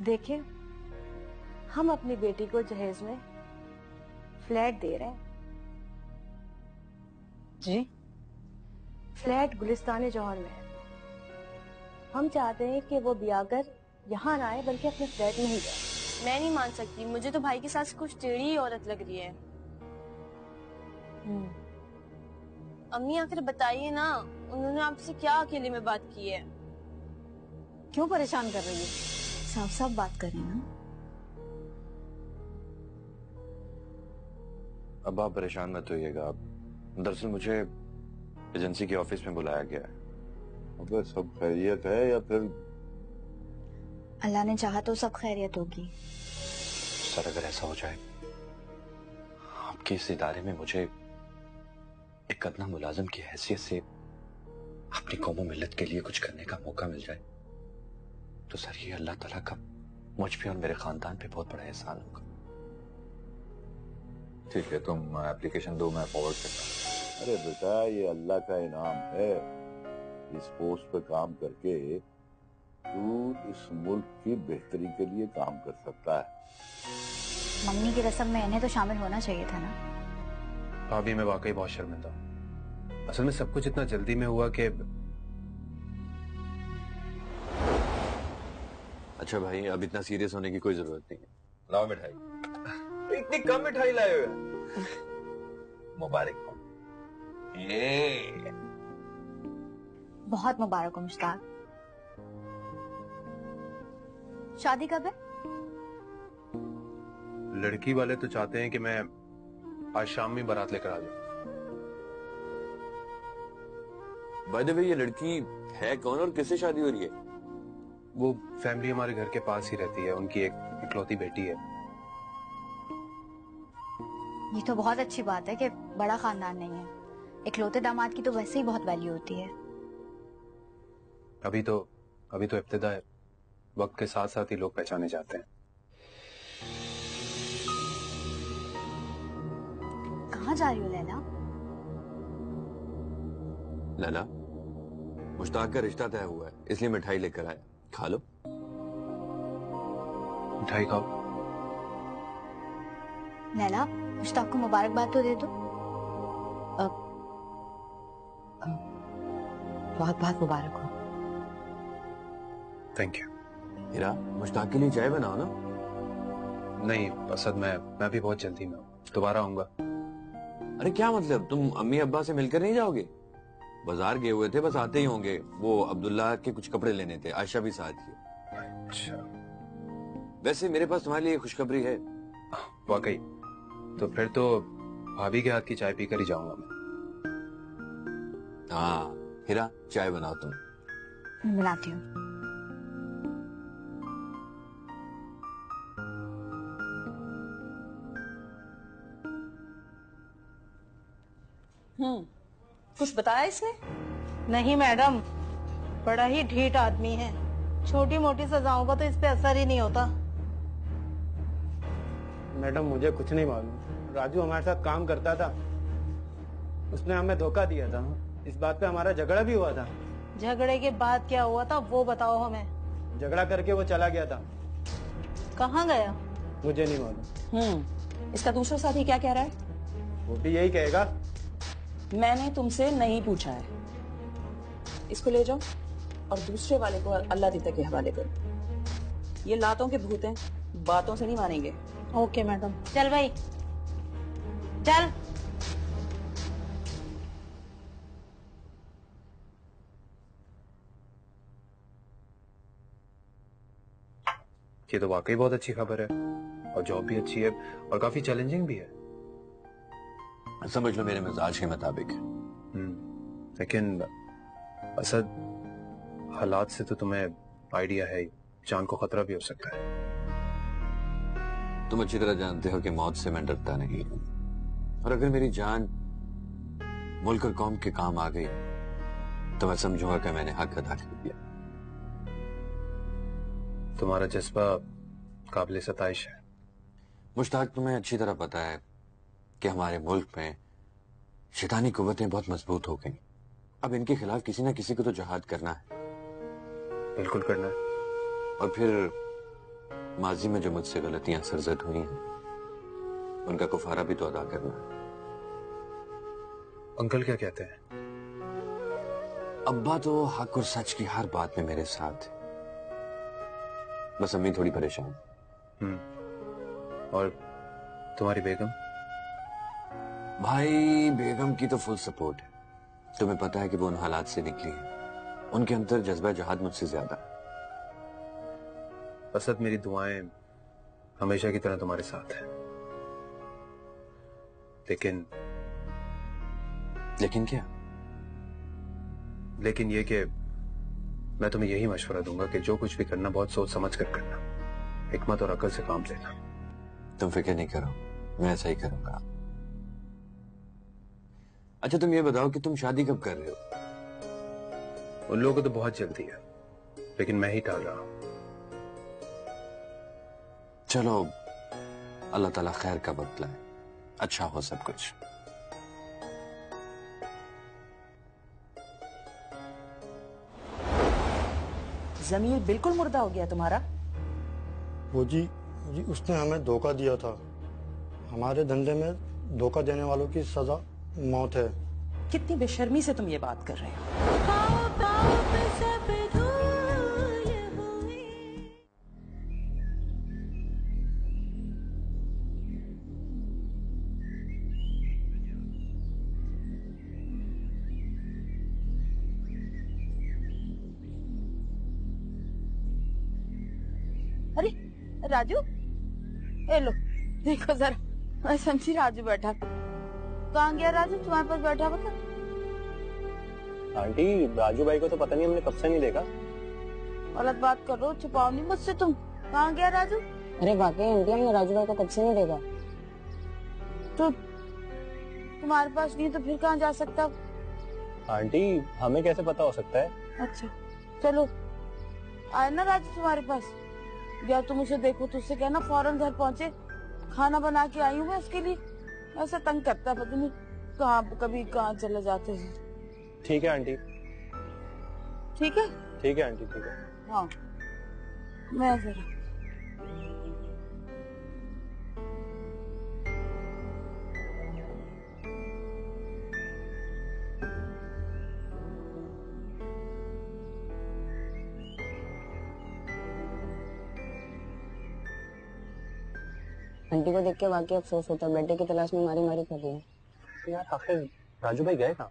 देखिए, हम अपनी बेटी को जहेज में फ्लैट दे रहे हैं। जी? फ्लैट गुलिस्तान जौहर में है। हम चाहते हैं कि वो ब्यागर यहाँ ना आए बल्कि अपने फ्लैट में ही जाए। मैं नहीं मान सकती, मुझे तो भाई के साथ कुछ टेढ़ी औरत लग रही है। अम्मी आखिर बताइए ना, उन्होंने आपसे क्या अकेले में बात की है? क्यों परेशान कर रही है? साफ साफ बात करें ना। अब आप परेशान मत होइएगा। दरअसल मुझे एजेंसी के ऑफिस में बुलाया गया है। अगर सब खैरियत है या फिर अल्लाह ने चाहा तो सब खैरियत होगी। सर अगर ऐसा हो जाए, आपके इस इदारे में मुझे एक अदना मुलाजिम की हैसियत से अपनी कौम मिल्लत के लिए कुछ करने का मौका मिल जाए, तो सर ये अल्लाह ताला का मुझ पे और मेरे खानदान पे बहुत बड़ा एहसान होगा। ठीक है, तुम एप्लीकेशन दो, मैं फॉरवर्ड करता हूँ। अरे बेटा, ये अल्लाह का इनाम है। इस पोस्ट पे काम करके तू इस मुल्क की बेहतरी के लिए काम कर सकता है। मम्मी की रस्म में इन्हें तो शामिल होना चाहिए था ना। भाभी, मैं वाकई बहुत शर्मिंदा हूँ। असल में सब कुछ इतना जल्दी में हुआ कि अच्छा भाई, अब इतना सीरियस होने की कोई जरूरत नहीं है। लाओ मिठाई। इतनी कम मिठाई लाए हुए। मुबारक हो। ये बहुत मुबारक हो मुश्ताक। शादी कब है? लड़की वाले तो चाहते हैं कि मैं आज शाम में बारात लेकर आ जाऊं। बाय द वे, ये लड़की है कौन और किससे शादी हो रही है? वो फैमिली हमारे घर के पास ही रहती है, उनकी एक इकलौती बेटी है। ये तो बहुत अच्छी बात है कि बड़ा खानदान नहीं है। इकलौते दामाद की तो वैसे ही बहुत वैल्यू होती है। अभी तो इब्तिदा है। वक्त के साथ साथ ही लोग पहचाने जाते हैं। कहाँ जा रही हो लैला? लैला, मुश्ताक का रिश्ता तय हुआ है, इसलिए मिठाई लेकर आया, खा लो। मिठाई खाओ। लैला, मुश्ताक को मुबारकबाद तो दे दो। बहुत बहुत मुबारक हो। Thank you. हीरा, मुश्ताक के लिए चाय बनाओ ना। नहीं असद, मैं भी बहुत जल्दी में हूँ, दोबारा आऊंगा। अरे क्या मतलब, तुम अम्मी अब्बा से मिलकर नहीं जाओगे? बाजार गए हुए थे, बस आते ही होंगे। वो अब्दुल्ला के कुछ कपड़े लेने थे, आयशा भी साथ ही। अच्छा, वैसे मेरे पास तुम्हारे लिए खुशखबरी है। वाकई? तो फिर तो भाभी के हाथ की चाय पीकर ही जाऊंगा मैं। हाँ हीरा, चाय बनाओ तुम। बनाती हूँ। कुछ बताया इसने? नहीं मैडम, बड़ा ही ढीठ आदमी है। छोटी मोटी सजाओं का तो इस पे असर ही नहीं होता। मैडम, मुझे कुछ नहीं मालूम। राजू हमारे साथ काम करता था, उसने हमें धोखा दिया था। इस बात पे हमारा झगड़ा भी हुआ था। झगड़े के बाद क्या हुआ था वो बताओ हमें। झगड़ा करके वो चला गया था। कहाँ गया? मुझे नहीं मालूम। इसका दूसरा साथी क्या कह रहा है? वो भी यही कहेगा। मैंने तुमसे नहीं पूछा है। इसको ले जाओ और दूसरे वाले को अल्लाह दीदा के हवाले करो। ये लातों के भूत हैं, बातों से नहीं मानेंगे। Okay madam. चल भाई चल। ये तो वाकई बहुत अच्छी खबर है, और जॉब भी अच्छी है और काफी चैलेंजिंग भी है। समझ लो मेरे मिजाज के मुताबिक। लेकिन असद, हालात से तो तुम्हें आइडिया है, जान को खतरा भी हो सकता है। तुम अच्छी तरह जानते हो कि मौत से मैं डरता नहीं हूं, और अगर मेरी जान मुल्क और कौम के काम आ गई तो मैं समझूंगा कि मैंने हक अदा कर दिया। तुम्हारा जज्बा काबिल सताइश है। मुश्ताक, तुम्हें अच्छी तरह पता है कि हमारे मुल्क में शैतानी कुव्वतें बहुत मजबूत हो गई। अब इनके खिलाफ किसी ना किसी को तो जहाद करना है। बिल्कुल करना है। और फिर माजी में जो मुझसे गलतियां सरजद हुई हैं उनका कुफारा भी तो अदा करना है। अंकल क्या कहते हैं? अब्बा तो हक और सच की हर बात में मेरे साथ है। बस अम्मी थोड़ी परेशान। और तुम्हारी बेगम? भाई बेगम की तो फुल सपोर्ट है। तुम्हें पता है कि वो उन हालात से निकली है, उनके अंदर जज्बा जहाद मुझसे ज्यादा है। असद, मेरी दुआएं हमेशा की तरह तुम्हारे साथ है। लेकिन क्या? लेकिन ये कि मैं तुम्हें यही मशवरा दूंगा कि जो कुछ भी करना बहुत सोच समझ कर करना, हिकमत और अकल से काम लेना। तुम फिक्र नहीं करो, मैं ऐसा ही करूंगा। अच्छा तुम ये बताओ कि तुम शादी कब कर रहे हो? उन लोगों को तो बहुत जल्दी है, लेकिन मैं ही टाल रहा हूं। चलो अल्लाह ताला खैर का वक्त लाए, अच्छा हो सब कुछ। जमीर बिल्कुल मुर्दा हो गया तुम्हारा। वो जी उसने हमें धोखा दिया था। हमारे धंधे में धोखा देने वालों की सजा मौत है। कितनी बेशर्मी से तुम ये बात कर रहे हो। अरे राजू, ए लो देखो जरा, मैं समझी राजू बैठा। कहाँ गया राजू? तुम्हारे पास बैठा बता। आंटी, राजू भाई को तो पता नहीं, हमने कब से नहीं देखा। गलत बात कर रहे हो, छुपाओ नहीं मुझसे तुम। कहाँ गया राजू? अरे वाकई आंटी, हमने राजू भाई को कब से नहीं देखा। तो तुम्हारे पास नहीं तो फिर कहाँ जा सकता? आंटी, हमें कैसे पता हो सकता है? अच्छा चलो, आए ना राजू तुम्हारे पास। या तुम उसे देखो तो उससे कहना फौरन घर पहुँचे, खाना बना के आई हूँ मैं उसके लिए। ऐसा तंग करता, पता नहीं कहाँ कभी कहाँ चले जाते हैं। ठीक है आंटी। ठीक है? ठीक है आंटी, ठीक है। हाँ मैं जरा आंटी को देख के वाकई अफसोस होता है, बेटे की तलाश में मारी मारी कर रही है। यार आखिर राजू भाई गए कहाँ?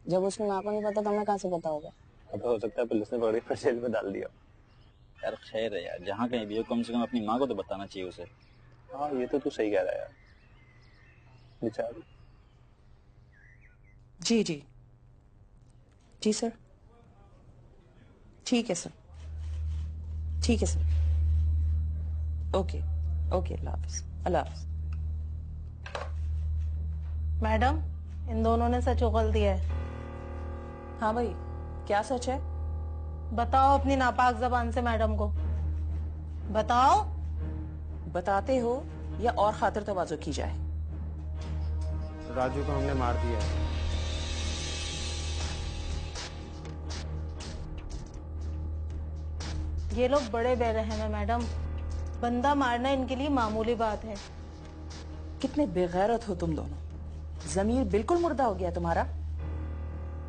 जब उसकी माँ को नहीं पता तो हमें कहाँ से पता होगा? अब हो सकता है पुलिस ने पकड़ कर जेल में डाल दिया। यार खैर है यार, जहाँ कहीं भी हो कम से कम अपनी माँ को तो बताना चाहिए उसे। हाँ ये तो तू सही कह रहा है यार, बेचारी। जी जी जी सर, ठीक है सर, ठीक है सर। ओके ओके, अल्लाह हाफिज, अल्लाह हाफिज। मैडम, इन दोनों ने सच उगल दिया है। हाँ भाई, क्या सच है? बताओ अपनी नापाक जबान से मैडम को बताओ। बताते हो या और खातिर तवाज़ो की जाए? राजू को हमने मार दिया है। ये लोग बड़े बेरहम है मैडम, बंदा मारना इनके लिए मामूली बात है। कितने बेगैरत हो तुम दोनों। जमीर बिल्कुल मुर्दा हो गया तुम्हारा।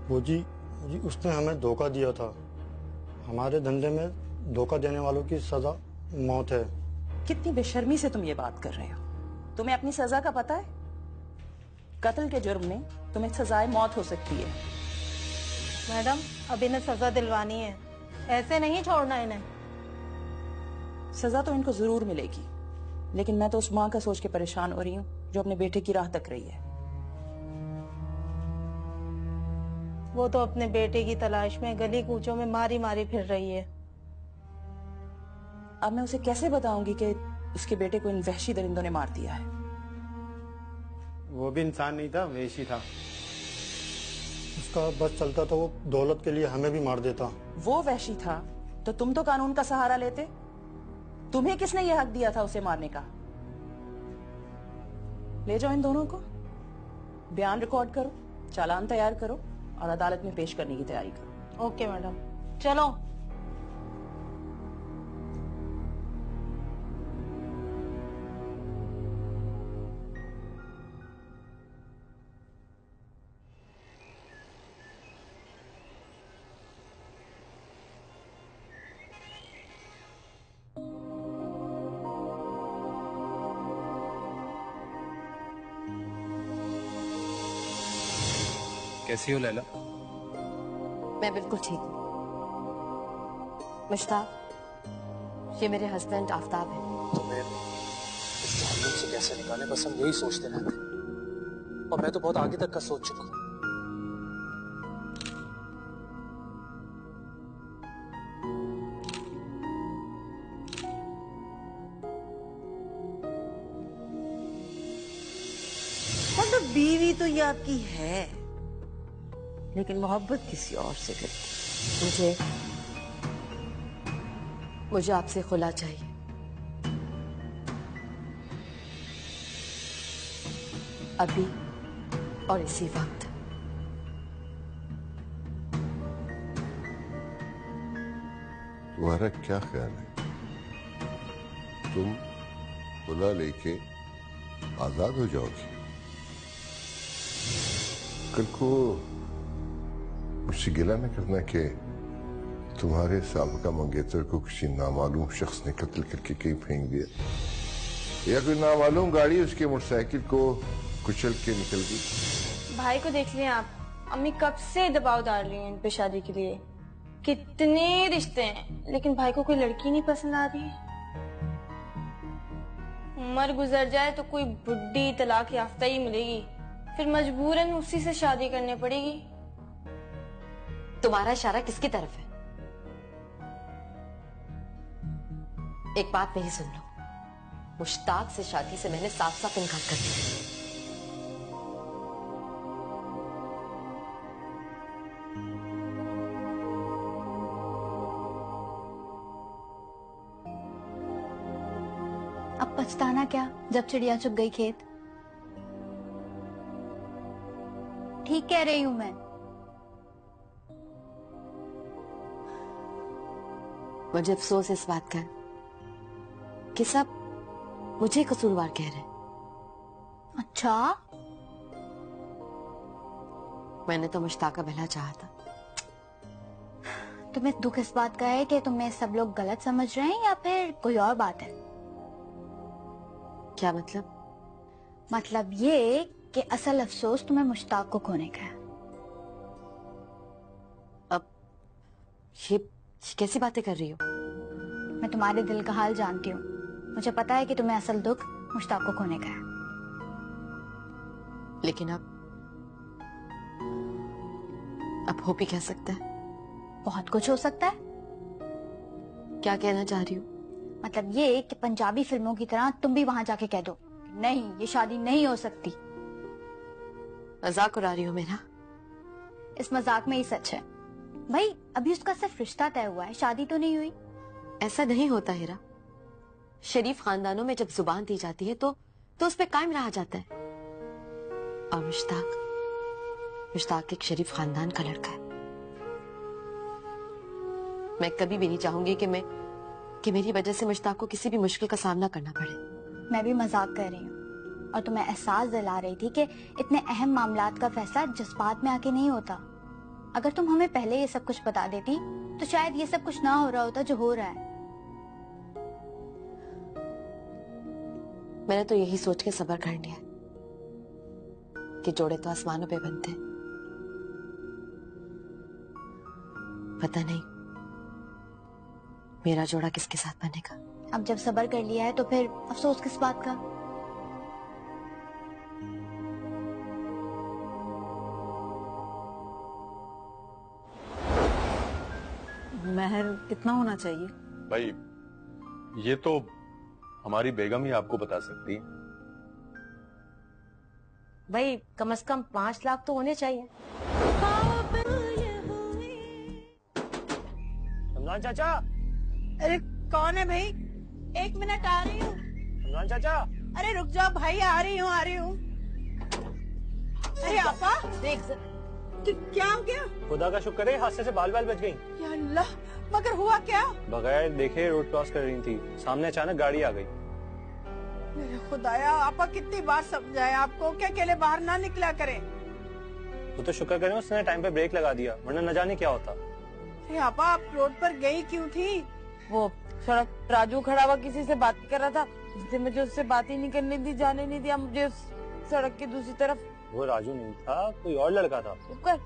वो जी उसने हमें धोखा दिया था। हमारे धंधे में धोखा देने वालों की सजा मौत है। कितनी बेशर्मी से तुम ये बात कर रहे हो। तुम्हें अपनी सजा का पता है? कत्ल के जुर्म में तुम्हें सजाए मौत हो सकती है। मैडम, अब इन्हें सजा दिलवानी है, ऐसे नहीं छोड़ना इन्हें। सजा तो इनको जरूर मिलेगी, लेकिन मैं तो उस माँ का सोच के परेशान हो रही हूँ जो अपने बेटे की राह तक रही है। वो तो अपने बेटे की तलाश में गली कूचों में मारी मारी फिर रही है। अब मैं उसे कैसे बताऊंगी कि उसके बेटे को इन वहशी दरिंदों ने मार दिया है? वो भी इंसान नहीं था, वेशी था। उसका बस चलता तो वो दौलत के लिए हमें भी मार देता। वो वहशी था तो तुम तो कानून का सहारा लेते। तुम्हें किसने यह हक दिया था उसे मारने का? ले जाओ इन दोनों को, बयान रिकॉर्ड करो, चालान तैयार करो और अदालत में पेश करने की तैयारी करो। ओके मैडम, चलो। कैसी हो लैला? मैं बिल्कुल ठीक हूँ। मुश्ताक, ये मेरे हस्बैंड आफ्ताब है। तुम्हें इस ताल्लुक से कैसे निकाले, बस हम यही सोचते रहते हैं। और मैं तो बहुत आगे तक का सोच चुका हूँ। मतलब बीवी तो ये आपकी है, लेकिन मोहब्बत किसी और से करती। मुझे आपसे खुला चाहिए। अभी और इसी वक्त। तुम्हारा क्या ख्याल है? तुम खुला लेके आजाद हो जाओगी? कल को मुझसे गिला न करना कि तुम्हारे साबका मंगेतर को किसी नामालूम शख्स ने कत्ल करके कहीं फेंक दिया, या कोई नामालूम गाड़ी उसके मोटरसाइकिल को कुचल के निकल गई। भाई को देख लिया आप, अम्मी कब से दबाव डाल रही हैं इन पे शादी के लिए। कितने रिश्ते हैं, लेकिन भाई को कोई लड़की नहीं पसंद आ रही है। उम्र गुजर जाए तो कोई बुढ़ी तलाक याफ्ता ही मिलेगी, फिर मजबूरन उसी से शादी करनी पड़ेगी। तुम्हारा इशारा किसकी तरफ है? एक बात नहीं सुन लो, मुश्ताक से शादी से मैंने साफ साफ इनकार कर दिया। अब पछताना क्या, जब चिड़िया चुग गई खेत। ठीक कह रही हूं मैं। मुझे अफसोस इस बात का कि सब मुझे कसूरवार कह रहे हैं। अच्छा, मैंने तो मुश्ताक का भला चाहा था। तुम्हें दुख इस बात का है कि तुम्हें सब लोग गलत समझ रहे हैं, या फिर कोई और बात है? क्या मतलब? मतलब ये कि असल अफसोस तुम्हें मुश्ताक को खोने का है। अब ये कैसी बातें कर रही हो? मैं तुम्हारे दिल का हाल जानती हूँ। मुझे पता है कि तुम्हें असल दुख मुश्ताक को खोने का है। लेकिन अब हो भी कह सकता है। बहुत कुछ हो सकता है। क्या कहना चाह रही हो? मतलब ये कि पंजाबी फिल्मों की तरह तुम भी वहां जाके कह दो नहीं, ये शादी नहीं हो सकती। मजाक उड़ा रही हो मेरा? इस मजाक में ही सच है। भाई अभी उसका सिर्फ रिश्ता तय हुआ है, शादी तो नहीं हुई। ऐसा नहीं होता हीरा। शरीफ खानदानों में जब जुबान दी जाती है तो उस पे कायम रहा जाता है। और मुश्ताक एक शरीफ खानदान का लड़का है। मैं कभी भी नहीं चाहूंगी कि मेरी वजह से मुश्ताक को किसी भी मुश्किल का सामना करना पड़े। मैं भी मजाक कर रही हूँ और तुम्हें एहसास दिला रही थी कि इतने अहम मामलात का फैसला जज्बात में आके नहीं होता। अगर तुम हमें पहले ये सब कुछ बता देती तो शायद ये सब कुछ ना हो रहा होता जो हो रहा है। मैंने तो यही सोच के सब्र कर लिया कि जोड़े तो आसमानों पे बनते हैं। पता नहीं मेरा जोड़ा किसके साथ बनेगा। अब जब सब्र कर लिया है तो फिर अफसोस किस बात का? महर कितना होना चाहिए? भाई ये तो हमारी बेगम ही आपको बता सकती है। भाई कम से कम 5 लाख तो होने चाहिए। रमजान चाचा। अरे कौन है भाई? 1 मिनट आ रही हूँ। रमजान चाचा। अरे रुक जाओ भाई, आ रही हूँ। अरे आपा देख क्या हो गया? खुदा का शुक्र है हादसे से बाल बच गई। या अल्लाह, मगर हुआ क्या? बगैर देखे रोड क्रॉस कर रही थी, सामने अचानक गाड़ी आ गई। मेरे खुदाया, आपा कितनी बार समझाया आपको कि अकेले बाहर ना निकला करें। वो तो शुक्र करें उसने टाइम पे ब्रेक लगा दिया, वरना न जाने क्या होता। अरे आपा, आप रोड पर गई क्यों थी? वो सड़क राजू खड़ा हुआ किसी से बात कर रहा था, जिससे मुझे उससे बात ही नहीं करने दी, जाने नहीं दिया मुझे उस सड़क की दूसरी तरफ। वो राजू नहीं था, कोई और लड़का था। चुप कर।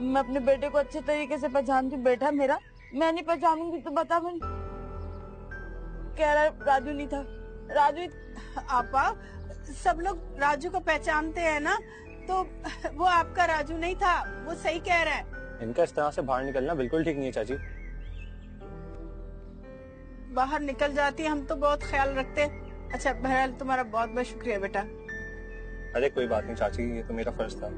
मैं अपने बेटे को अच्छे तरीके से पहचानती हूँ, बेटा मेरा। मैं नहीं पहचानूंगी तो बता। मैं कह रहा राजू नहीं था। राजू आपा, सब लोग राजू को पहचानते हैं ना, तो वो आपका राजू नहीं था, वो सही कह रहा है। इनका इस तरह से बाहर निकलना बिल्कुल ठीक नहीं है चाची। बाहर निकल जाती हम तो बहुत ख्याल रखते। अच्छा बहरहाल तुम्हारा बहुत बहुत शुक्रिया बेटा। अरे कोई बात नहीं चाची, ये तो मेरा फर्ज था।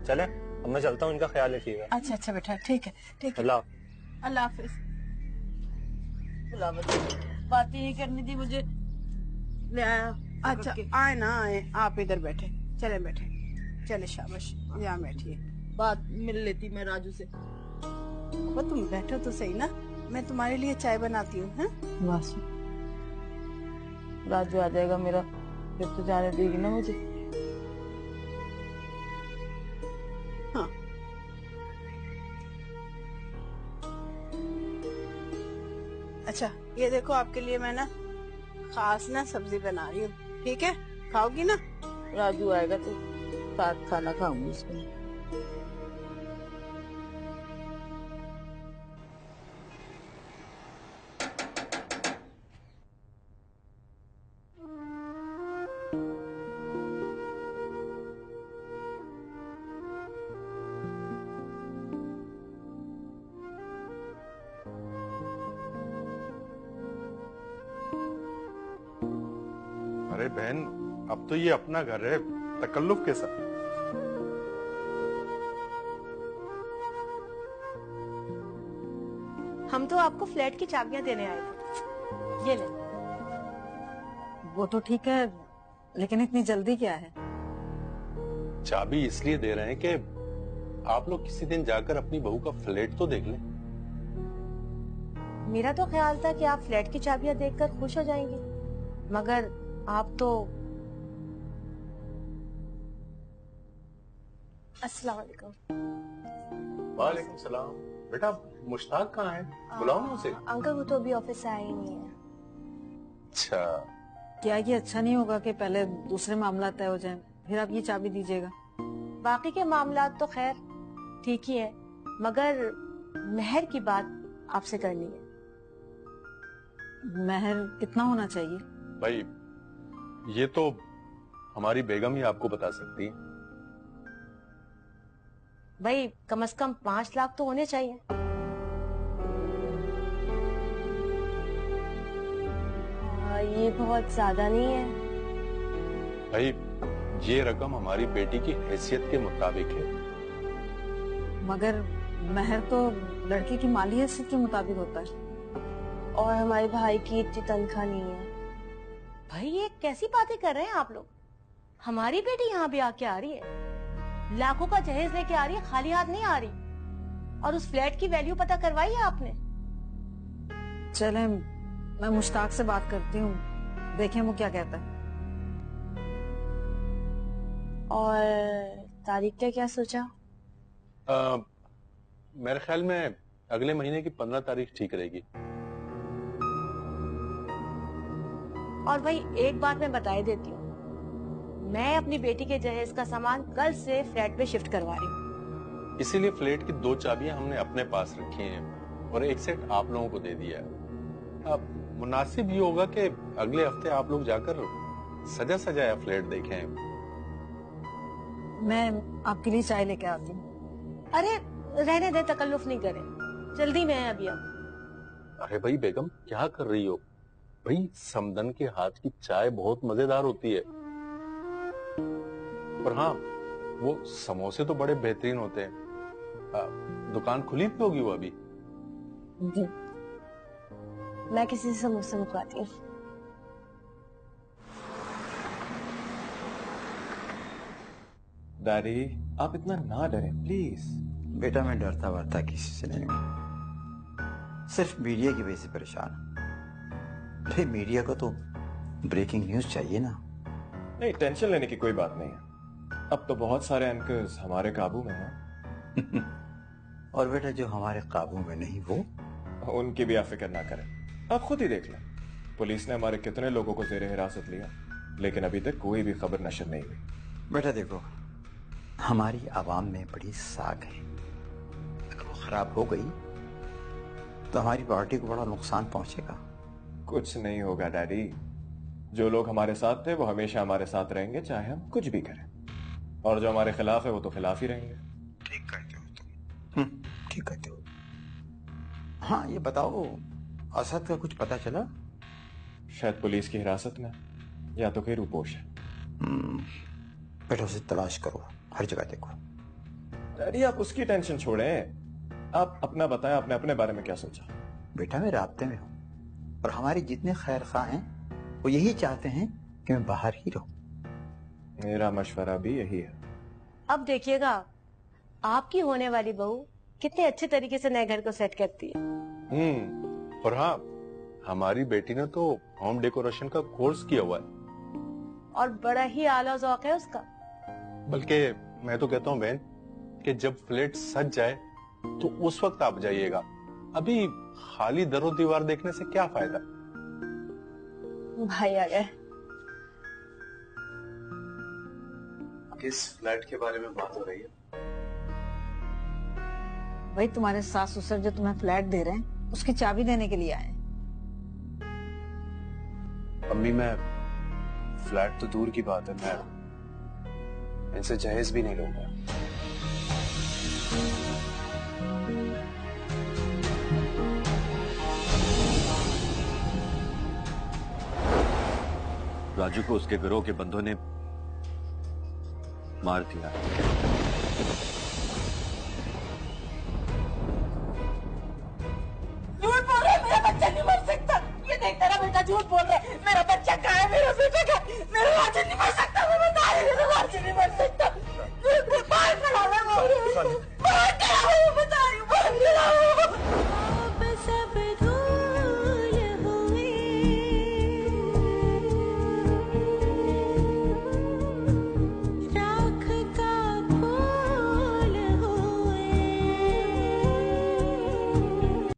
चले अब मैं चलता हूँ, इनका ख्याल रखिएगा। अच्छा अच्छा बेटा, ठीक है ठीक है। अल्लाह हाफिज। बात ही नहीं करनी थी मुझे, ले आया। अच्छा आए ना आए, आप इधर बैठे, चले बैठे, चले शाबाश, यहाँ बैठिए। बात मिल लेती मैं राजू से। वो तुम बैठो तो सही ना, मैं तुम्हारे लिए चाय बनाती हूँ। बस राजू आ जाएगा मेरा, फिर तो जाने देगी ना मुझे। हाँ अच्छा, ये देखो आपके लिए मैं ना खास ना सब्जी बना रही हूँ, ठीक है? खाओगी ना? राजू आएगा तो साथ खाना खाऊंगी इसमें। अरे बहन, अब तो ये अपना घर है, तकल्लुफ के साथ। हम तो आपको फ्लैट की चाबियां देने आए थे, ये ले। वो तो ठीक है, लेकिन इतनी जल्दी क्या है? चाबी इसलिए दे रहे हैं कि आप लोग किसी दिन जाकर अपनी बहू का फ्लैट तो देख लें। मेरा तो ख्याल था कि आप फ्लैट की चाबियां देखकर खुश हो जाएंगे, मगर आप तो। अस्सलाम वालेकुम। वालेकुम सलाम। बेटा मुश्ताक कहाँ है? बुलाओ ना उसे। अंकल वो तो अभी ऑफिस से आए ही नहीं है। अच्छा, क्या ये अच्छा नहीं होगा कि पहले दूसरे मामला तय हो जाएं, फिर आप ये चाबी दीजिएगा? बाकी के मामला तो खैर ठीक ही है, मगर मेहर की बात आपसे करनी है। मेहर कितना होना चाहिए? भाई ये तो हमारी बेगम ही आपको बता सकती है। भाई कम से कम 5 लाख तो होने चाहिए। ये बहुत ज्यादा नहीं है भाई, ये रकम हमारी बेटी की हैसियत के मुताबिक है। मगर मेहर तो लड़के की माली हैसियत के मुताबिक होता है, और हमारे भाई की इतनी तनख्वाह नहीं है। भाई ये कैसी बातें कर रहे हैं आप लोग? हमारी बेटी यहाँ भी आके आ रही है, लाखों का जहेज लेके आ रही है, खाली हाथ नहीं आ रही। और उस फ्लैट की वैल्यू पता करवाई है आपने? चले मैं मुश्ताक से बात करती हूँ, देखें वो क्या कहता है। और तारीख का क्या सोचा? मेरे ख्याल में अगले महीने की 15 तारीख ठीक रहेगी। और भाई एक बात मैं बताई देती हूँ, मैं अपनी बेटी के जहेज का सामान कल से फ्लैट पे शिफ्ट करवा रही हूँ। इसीलिए फ्लैट की 2 चाबियां हमने अपने पास रखी हैं और एक सेट आप लोगों को दे दिया है। अब मुनासिब ये होगा कि अगले हफ्ते आप लोग जाकर सजा सजाया फ्लैट देखें। मैं आपके लिए चाय लेके आती हूँ। अरे रहने दे, तकल्लुफ नहीं करें, जल्दी में है अभी हम। अरे भाई बेगम क्या कर रही हो? भाई समदन के हाथ की चाय बहुत मजेदार होती है। पर हाँ, वो समोसे तो बड़े बेहतरीन होते हैं। दुकान खुली भी होगी वो अभी? मैं किसी से समोसे मंगवाती हूँ। डैडी आप इतना ना डरें प्लीज। बेटा मैं डरता वरता किसी से नहीं हूं, सिर्फ मीडिया की वजह से परेशान हूं। अरे मीडिया को तो ब्रेकिंग न्यूज चाहिए ना। नहीं, टेंशन लेने की कोई बात नहीं है, अब तो बहुत सारे एंकर्स हमारे काबू में हैं। और बेटा जो हमारे काबू में नहीं वो उनकी भी आप फिक्र ना करें, आप खुद ही देख लें। पुलिस ने हमारे कितने लोगों को जेरे हिरासत लिया, लेकिन अभी तक कोई भी खबर नशर नहीं हुई। बेटा देखो, हमारी आवाम में बड़ी साख है, अगर वो खराब हो गई तो हमारी पार्टी को बड़ा नुकसान पहुंचेगा। कुछ नहीं होगा डैडी, जो लोग हमारे साथ थे वो हमेशा हमारे साथ रहेंगे, चाहे हम कुछ भी करें, और जो हमारे खिलाफ है वो तो खिलाफ ही रहेंगे। ठीक कहते हो तुम, ठीक कहते हो। हाँ ये बताओ, असद का कुछ पता चला? शायद पुलिस की हिरासत में, या तो कोई रुपोश है। पहले उसे तलाश करो, हर जगह देखो। डैडी आप उसकी टेंशन छोड़ें, आप अपना बताएं, आपने अपने बारे में क्या सोचा? बेटा मैं राब्ते में हूँ, और हमारे जितने खैर खा हैं वो यही चाहते हैं कि मैं बाहर ही रहूं। मेरा मशवरा भी यही है। अब देखिएगा आपकी होने वाली बहू कितने अच्छे तरीके से नए घर को सेट करती है। और हाँ, हमारी बेटी ने तो होम डेकोरेशन का कोर्स किया हुआ है, और बड़ा ही आला ज़ौक है उसका। बल्कि मैं तो कहता हूँ बहन कि जब फ्लैट सज जाए तो उस वक्त आप जाइएगा, अभी खाली दरो दीवार देखने से क्या फायदा। भाई आ गए। किस फ्लैट के बारे में बात हो रही है? भाई तुम्हारे सास ससुर जो तुम्हें फ्लैट दे रहे हैं उसकी चाबी देने के लिए आए हैं। अम्मी मैं फ्लैट तो दूर की बात है, मैं इनसे जहेज भी नहीं लूंगा। राजू को उसके गिरोह के बंदों ने मार दिया।